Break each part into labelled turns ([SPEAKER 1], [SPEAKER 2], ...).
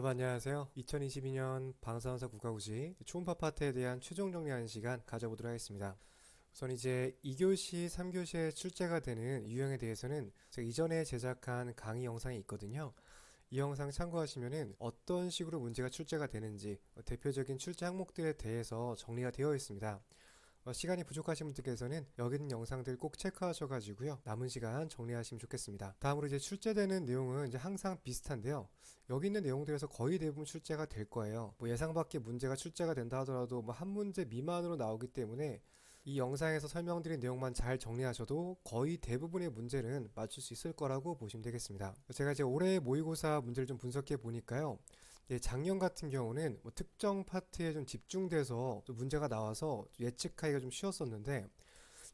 [SPEAKER 1] 여러분 안녕하세요. 2022년 방사선사 국가고시 초음파 파트에 대한 최종 정리하는 시간 가져보도록 하겠습니다. 우선 이제 2교시, 3교시에 출제가 되는 유형에 대해서는 제가 이전에 제작한 강의 영상이 있거든요. 이 영상 참고하시면은 어떤 식으로 문제가 출제가 되는지 대표적인 출제 항목들에 대해서 정리가 되어 있습니다. 시간이 부족하신 분들께서는 여기 있는 영상들 꼭 체크하셔가지고요. 남은 시간 정리하시면 좋겠습니다. 다음으로 이제 출제되는 내용은 이제 항상 비슷한데요. 여기 있는 내용들에서 거의 대부분 출제가 될 거예요. 뭐 예상 밖의 문제가 출제가 된다 하더라도 뭐 한 문제 미만으로 나오기 때문에 이 영상에서 설명드린 내용만 잘 정리하셔도 거의 대부분의 문제는 맞출 수 있을 거라고 보시면 되겠습니다. 제가 이제 올해 모의고사 문제를 좀 분석해 보니까요. 작년 같은 경우는 뭐 특정 파트에 좀 집중돼서 좀 문제가 나와서 예측하기가 좀 쉬웠었는데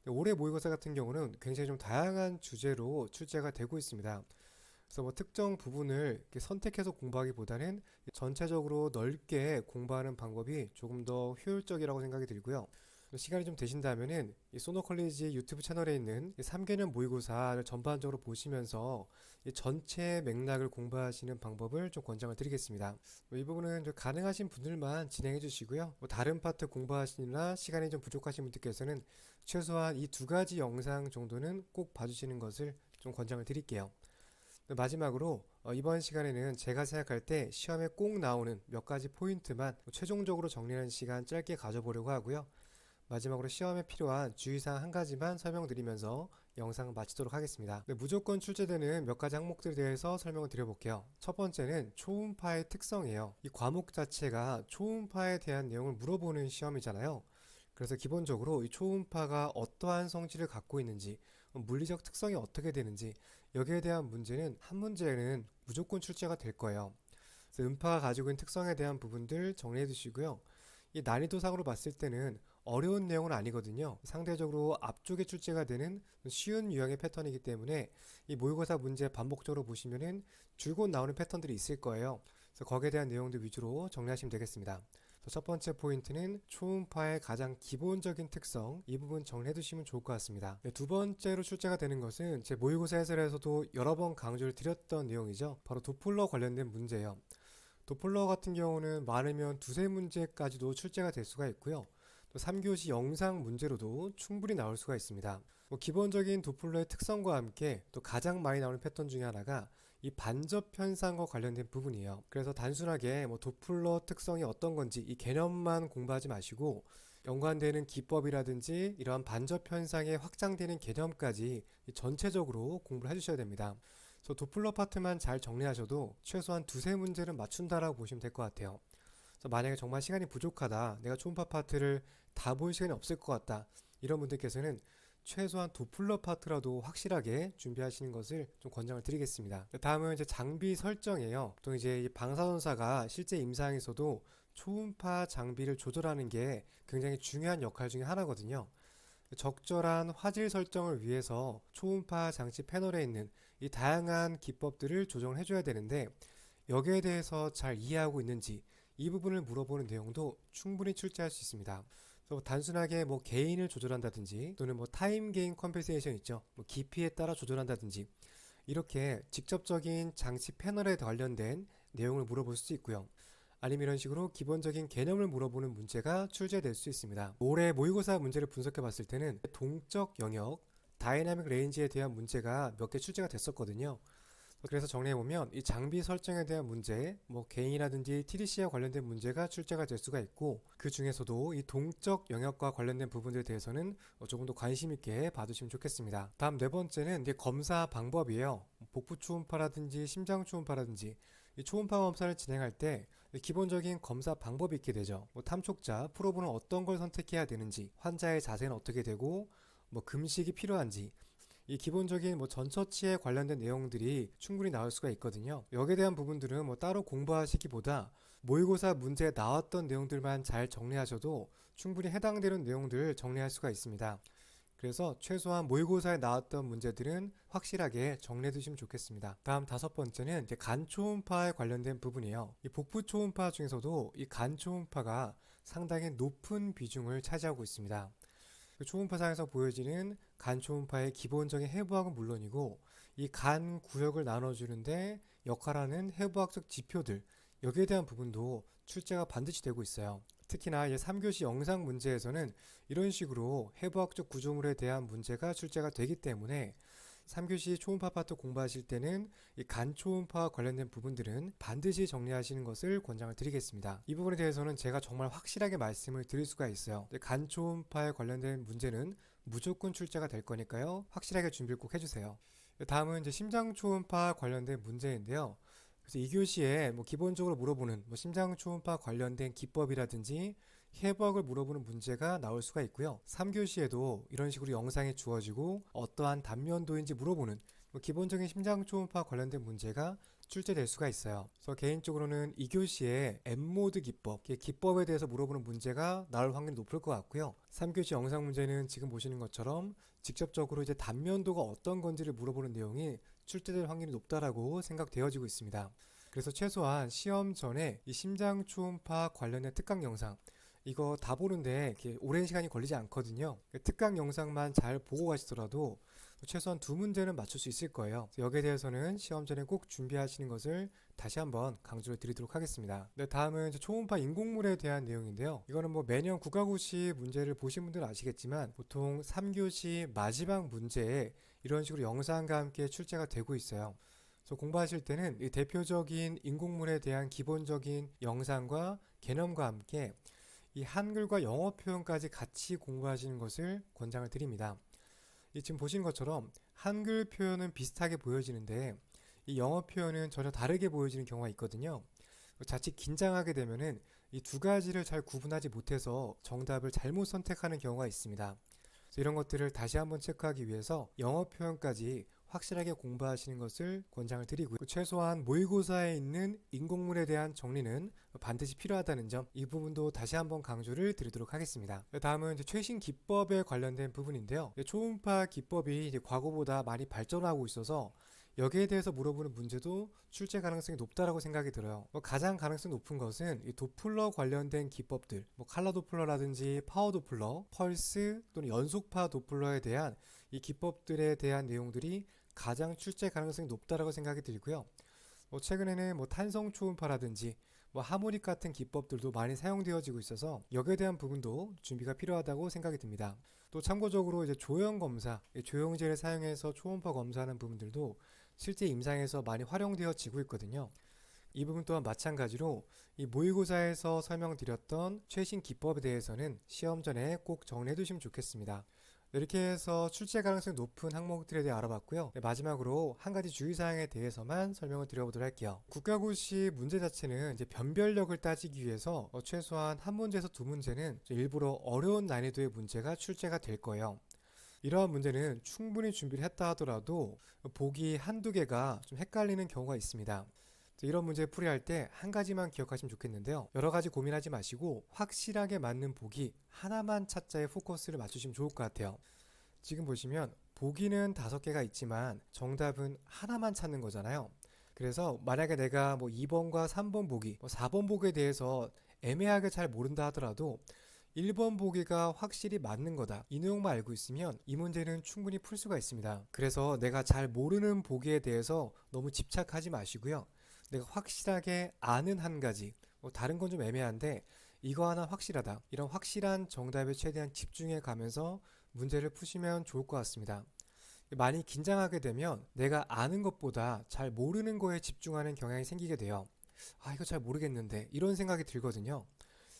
[SPEAKER 1] 올해 모의고사 같은 경우는 굉장히 좀 다양한 주제로 출제가 되고 있습니다. 그래서 뭐 특정 부분을 이렇게 선택해서 공부하기보다는 전체적으로 넓게 공부하는 방법이 조금 더 효율적이라고 생각이 들고요. 시간이 좀 되신다면은 이 소노컬리지 유튜브 채널에 있는 3개년 모의고사를 전반적으로 보시면서 이 전체 맥락을 공부하시는 방법을 좀 권장을 드리겠습니다. 이 부분은 좀 가능하신 분들만 진행해 주시고요. 뭐 다른 파트 공부하시느라 시간이 좀 부족하신 분들께서는 최소한 이 두 가지 영상 정도는 꼭 봐주시는 것을 좀 권장을 드릴게요. 마지막으로 이번 시간에는 제가 생각할 때 시험에 꼭 나오는 몇 가지 포인트만 최종적으로 정리하는 시간 짧게 가져보려고 하고요. 마지막으로 시험에 필요한 주의사항 한 가지만 설명드리면서 영상 마치도록 하겠습니다. 무조건 출제되는 몇 가지 항목들에 대해서 설명을 드려볼게요. 첫 번째는 초음파의 특성이에요. 이 과목 자체가 초음파에 대한 내용을 물어보는 시험이잖아요. 그래서 기본적으로 이 초음파가 어떠한 성질을 갖고 있는지, 물리적 특성이 어떻게 되는지 여기에 대한 문제는 한 문제는 무조건 출제가 될 거예요. 그래서 음파가 가지고 있는 특성에 대한 부분들 정리해 두시고요. 이 난이도상으로 봤을 때는 어려운 내용은 아니거든요. 상대적으로 앞쪽에 출제가 되는 쉬운 유형의 패턴이기 때문에 이 모의고사 문제 반복적으로 보시면은 줄곧 나오는 패턴들이 있을 거예요. 그래서 거기에 대한 내용들 위주로 정리하시면 되겠습니다. 첫 번째 포인트는 초음파의 가장 기본적인 특성, 이 부분 정리해 두시면 좋을 것 같습니다. 두 번째로 출제가 되는 것은 제 모의고사 해설에서도 여러 번 강조를 드렸던 내용이죠. 바로 도플러 관련된 문제예요. 도플러 같은 경우는 많으면 두세 문제까지도 출제가 될 수가 있고요. 또 3교시 영상 문제로도 충분히 나올 수가 있습니다. 기본적인 도플러의 특성과 함께 또 가장 많이 나오는 패턴 중에 하나가 이 반접 현상과 관련된 부분이에요. 그래서 단순하게 도플러 특성이 어떤 건지 이 개념만 공부하지 마시고 연관되는 기법이라든지 이러한 반접 현상에 확장되는 개념까지 전체적으로 공부를 해주셔야 됩니다. 그래서 도플러 파트만 잘 정리하셔도 최소한 두세 문제는 맞춘다라고 보시면 될 것 같아요. 그래서 만약에 정말 시간이 부족하다, 내가 초음파 파트를 다 볼 시간이 없을 것 같다, 이런 분들께서는 최소한 도플러 파트라도 확실하게 준비하시는 것을 좀 권장을 드리겠습니다. 다음은 이제 장비 설정이에요. 보통 이제 이 방사선사가 실제 임상에서도 초음파 장비를 조절하는 게 굉장히 중요한 역할 중에 하나거든요. 적절한 화질 설정을 위해서 초음파 장치 패널에 있는 이 다양한 기법들을 조정을 해줘야 되는데 여기에 대해서 잘 이해하고 있는지 이 부분을 물어보는 내용도 충분히 출제할 수 있습니다. 그래서 단순하게 뭐 게인을 조절한다든지 또는 뭐 타임 게인 컴pen세이션 있죠. 뭐 깊이에 따라 조절한다든지 이렇게 직접적인 장치 패널에 관련된 내용을 물어볼 수 있고요. 아니면 이런 식으로 기본적인 개념을 물어보는 문제가 출제될 수 있습니다. 올해 모의고사 문제를 분석해 봤을 때는 동적 영역, 다이나믹 레인지에 대한 문제가 몇 개 출제가 됐었거든요. 그래서 정리해보면 이 장비 설정에 대한 문제, 뭐 개인이라든지 TDC와 관련된 문제가 출제가 될 수가 있고 그 중에서도 이 동적 영역과 관련된 부분들에 대해서는 조금 더 관심 있게 봐두시면 좋겠습니다. 다음 네 번째는 이제 검사 방법이에요. 복부 초음파라든지 심장 초음파라든지 이 초음파 검사를 진행할 때 기본적인 검사 방법이 있게 되죠. 뭐 탐촉자, 프로브는 어떤 걸 선택해야 되는지, 환자의 자세는 어떻게 되고, 뭐 금식이 필요한지, 이 기본적인 뭐 전처치에 관련된 내용들이 충분히 나올 수가 있거든요. 여기에 대한 부분들은 뭐 따로 공부하시기보다 모의고사 문제에 나왔던 내용들만 잘 정리하셔도 충분히 해당되는 내용들을 정리할 수가 있습니다. 그래서 최소한 모의고사에 나왔던 문제들은 확실하게 정리해 두시면 좋겠습니다. 다음 다섯 번째는 이제 간 초음파에 관련된 부분이에요. 이 복부 초음파 중에서도 이 간 초음파가 상당히 높은 비중을 차지하고 있습니다. 그 초음파상에서 보여지는 간 초음파의 기본적인 해부학은 물론이고 이 간 구역을 나눠주는데 역할하는 해부학적 지표들, 여기에 대한 부분도 출제가 반드시 되고 있어요. 특히나 3교시 영상 문제에서는 이런 식으로 해부학적 구조물에 대한 문제가 출제가 되기 때문에 3교시 초음파 파트 공부하실 때는 이 간초음파와 관련된 부분들은 반드시 정리하시는 것을 권장을 드리겠습니다. 이 부분에 대해서는 제가 정말 확실하게 말씀을 드릴 수가 있어요. 간초음파에 관련된 문제는 무조건 출제가 될 거니까요. 확실하게 준비를 꼭 해주세요. 다음은 이제 심장초음파 관련된 문제인데요. 그래서 2교시에 기본적으로 물어보는 심장초음파 관련된 기법이라든지 해부학을 물어보는 문제가 나올 수가 있고요. 3교시에도 이런 식으로 영상이 주어지고 어떠한 단면도인지 물어보는 기본적인 심장초음파 관련된 문제가 출제될 수가 있어요. 그래서 개인적으로는 2교시에 M모드 기법에 대해서 물어보는 문제가 나올 확률이 높을 것 같고요. 3교시 영상 문제는 지금 보시는 것처럼 직접적으로 이제 단면도가 어떤 건지를 물어보는 내용이 출제될 확률이 높다라고 생각되어지고 있습니다. 그래서 최소한 시험 전에 이 심장 초음파 관련된 특강 영상 이거 다 보는데 이렇게 오랜 시간이 걸리지 않거든요. 특강 영상만 잘 보고 가시더라도 최소한 2문제는 맞출 수 있을 거예요. 여기에 대해서는 시험 전에 꼭 준비하시는 것을 다시 한번 강조를 드리도록 하겠습니다. 네, 다음은 초음파 인공물에 대한 내용인데요. 이거는 매년 국가고시 문제를 보신 분들은 아시겠지만 보통 3교시 마지막 문제에 이런 식으로 영상과 함께 출제가 되고 있어요. 그래서 공부하실 때는 이 대표적인 인공물에 대한 기본적인 영상과 개념과 함께 이 한글과 영어 표현까지 같이 공부하시는 것을 권장을 드립니다. 지금 보시는 것처럼 한글 표현은 비슷하게 보여지는데 이 영어 표현은 전혀 다르게 보여지는 경우가 있거든요. 자칫 긴장하게 되면은 이 두 가지를 잘 구분하지 못해서 정답을 잘못 선택하는 경우가 있습니다. 그래서 이런 것들을 다시 한번 체크하기 위해서 영어 표현까지 확실하게 공부하시는 것을 권장을 드리고요. 최소한 모의고사에 있는 인공물에 대한 정리는 반드시 필요하다는 점, 이 부분도 다시 한번 강조를 드리도록 하겠습니다. 다음은 최신 기법에 관련된 부분인데요. 초음파 기법이 과거보다 많이 발전하고 있어서 여기에 대해서 물어보는 문제도 출제 가능성이 높다라고 생각이 들어요. 가장 가능성이 높은 것은 이 도플러 관련된 기법들, 칼라 도플러라든지 파워 도플러, 펄스 또는 연속파 도플러에 대한 이 기법들에 대한 내용들이 가장 출제 가능성이 높다라고 생각이 들고요. 최근에는 탄성 초음파라든지 하모닉 같은 기법들도 많이 사용되어지고 있어서 여기에 대한 부분도 준비가 필요하다고 생각이 듭니다. 또 참고적으로 조형 검사, 조형제를 사용해서 초음파 검사하는 부분들도 실제 임상에서 많이 활용되어지고 있거든요. 이 부분 또한 마찬가지로 이 모의고사에서 설명드렸던 최신 기법에 대해서는 시험 전에 꼭 정리해 두시면 좋겠습니다. 이렇게 해서 출제 가능성이 높은 항목들에 대해 알아봤고요. 마지막으로 한 가지 주의사항에 대해서만 설명을 드려보도록 할게요. 국가고시 문제 자체는 이제 변별력을 따지기 위해서 최소한 한 문제에서 2문제는 일부러 어려운 난이도의 문제가 출제가 될 거예요. 이러한 문제는 충분히 준비를 했다 하더라도 보기 한두 개가 좀 헷갈리는 경우가 있습니다. 이런 문제 풀이할 때 한 가지만 기억하시면 좋겠는데요. 여러 가지 고민하지 마시고 확실하게 맞는 보기 하나만 찾자에 포커스를 맞추시면 좋을 것 같아요. 지금 보시면 보기는 5개가 있지만 정답은 하나만 찾는 거잖아요. 그래서 만약에 내가 2번과 3번 보기, 4번 보기에 대해서 애매하게 잘 모른다 하더라도 1번 보기가 확실히 맞는 거다. 이 내용만 알고 있으면 이 문제는 충분히 풀 수가 있습니다. 그래서 내가 잘 모르는 보기에 대해서 너무 집착하지 마시고요. 내가 확실하게 아는 한 가지, 다른 건 좀 애매한데 이거 하나 확실하다. 이런 확실한 정답에 최대한 집중해 가면서 문제를 푸시면 좋을 것 같습니다. 많이 긴장하게 되면 내가 아는 것보다 잘 모르는 거에 집중하는 경향이 생기게 돼요. 이거 잘 모르겠는데 이런 생각이 들거든요.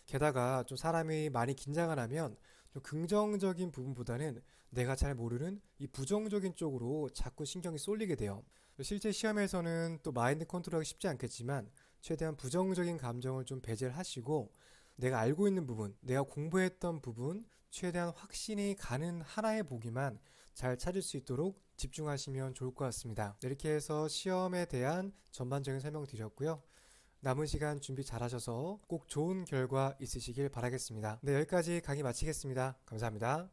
[SPEAKER 1] 게다가 좀 사람이 많이 긴장을 하면 좀 긍정적인 부분보다는 내가 잘 모르는 이 부정적인 쪽으로 자꾸 신경이 쏠리게 돼요. 실제 시험에서는 또 마인드 컨트롤하기 쉽지 않겠지만 최대한 부정적인 감정을 좀 배제를 하시고 내가 알고 있는 부분, 내가 공부했던 부분 최대한 확신이 가는 하나의 보기만 잘 찾을 수 있도록 집중하시면 좋을 것 같습니다. 이렇게 해서 시험에 대한 전반적인 설명 드렸고요. 남은 시간 준비 잘 하셔서 꼭 좋은 결과 있으시길 바라겠습니다. 네, 여기까지 강의 마치겠습니다. 감사합니다.